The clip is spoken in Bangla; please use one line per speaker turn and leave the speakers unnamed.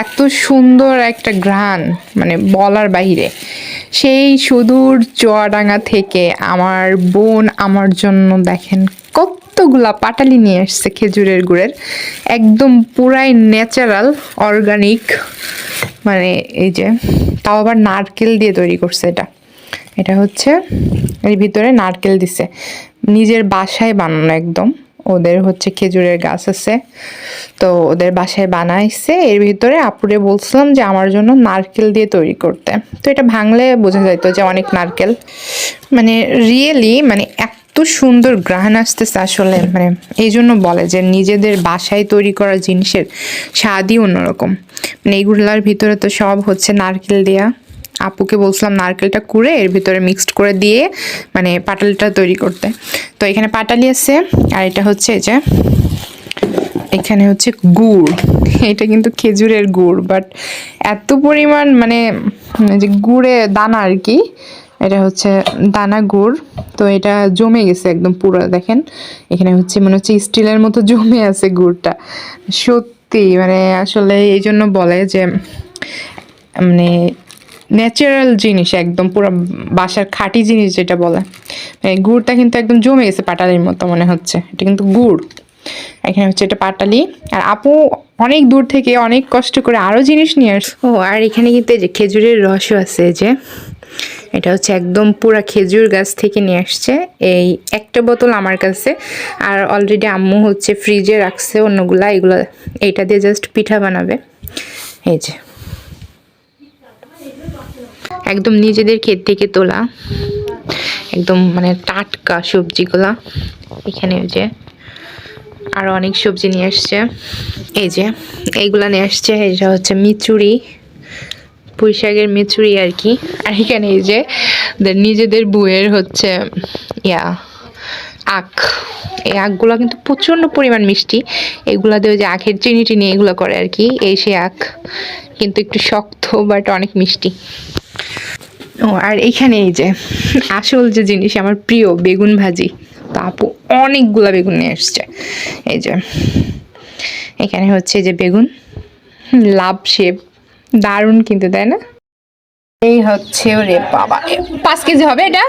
এত সুন্দর একটা ঘ্রাণ, মানে বলার বাইরে। সেই সুদূর চুয়াডাঙ্গা থেকে আমার বোন আমার জন্য দেখেন কতগুলা পাটালি নিয়ে আসছে খেজুরের গুড়ের, একদম পুরাই ন্যাচারাল অর্গানিক। মানে এই যে, তাও আবার নারকেল দিয়ে তৈরি করছে এটা। এটা হচ্ছে এর ভিতরে নারকেল দিছে, নিজের বাসায় বানানো একদম। ওদের হচ্ছে খেজুরের গাছ আছে, তো ওদের বাসায় বানাইছে। এর ভিতরে আপুরে বলছিলাম যে আমার জন্য নারকেল দিয়ে তৈরি করতে, তো এটা ভাঙলে বোঝা যাইতো যে অনেক নারকেল। মানে রিয়েলি মানে এত সুন্দর ঘ্রাণ আসতেছে আসলে, মানে এই জন্য বলে যে নিজেদের বাসায় তৈরি করা জিনিসের স্বাদই অন্যরকম। মানে এইগুলার ভিতরে তো সব হচ্ছে নারকেল দেয়া। আপুকে বলছিলাম নারকেলটা কুড়ে এর ভিতরে মিক্সড করে দিয়ে মানে পাটালিটা তৈরি করতে। তো এখানে পাটালি আছে, আর এটা হচ্ছে যে এখানে হচ্ছে গুড়। এটা কিন্তু খেজুরের গুড়, বাট এত পরিমাণ মানে যে গুড়ে দানা আর কি, এটা হচ্ছে দানা গুড়। তো এটা জমে গেছে একদম পুরো, দেখেন এখানে হচ্ছে মনে হচ্ছে স্টিলের মতো জমে আছে গুড়টা। সত্যি মানে আসলে এই জন্য বলে যে মানে ন্যাচারাল জিনিস, একদম পুরো বাসার খাঁটি জিনিস যেটা বলে। গুড়টা কিন্তু একদম জমে গেছে পাটালির মতো মনে হচ্ছে, এটা কিন্তু গুড়। এখানে হচ্ছে এটা পাটালি। আর আপু অনেক দূর থেকে অনেক কষ্ট করে আরো জিনিস নিয়ে আসছে। ও আর এখানে কিন্তু এই যে খেজুরের রসও আছে, যে এটা হচ্ছে একদম পুরা খেজুর গাছ থেকে নিয়ে আসছে। এই একটা বোতল আমার কাছে, আর অলরেডি আম্মু হচ্ছে ফ্রিজে রাখছে অন্যগুলা। এগুলো এইটা দিয়ে জাস্ট পিঠা বানাবে। এই যে একদম নিজেদের ক্ষেত থেকে তোলা, একদম মানে টাটকা সবজিগুলা। এখানে যে আরো অনেক সবজি নিয়ে আসছে, এই যে এইগুলা নিয়ে আসছে। এটা হচ্ছে মিচুরি, পুঁই শাকের মিচুরি আর কি। আর এখানে এই যে নিজেদের বউয়ের হচ্ছে ইয়া আখ। এই আখগুলো কিন্তু প্রচন্ড পরিমাণ মিষ্টি। এগুলা দিয়ে যে আখের চিনি টিনি এগুলো করে আর কি, এই সে আখ, কিন্তু একটু শক্ত বাট অনেক মিষ্টি। ও আর এইখানে এই যে আসল যে জিনিস আমার প্রিয়, বেগুন ভাজি। তো আপু অনেকগুলা বেগুন নিয়ে আসছে। এই যে এখানে হচ্ছে যে বেগুন লাভ শেপ, দারুণ কিন্তু, তাই না? এই হচ্ছে ওরে বাবা, 5 কেজি হবে এটা।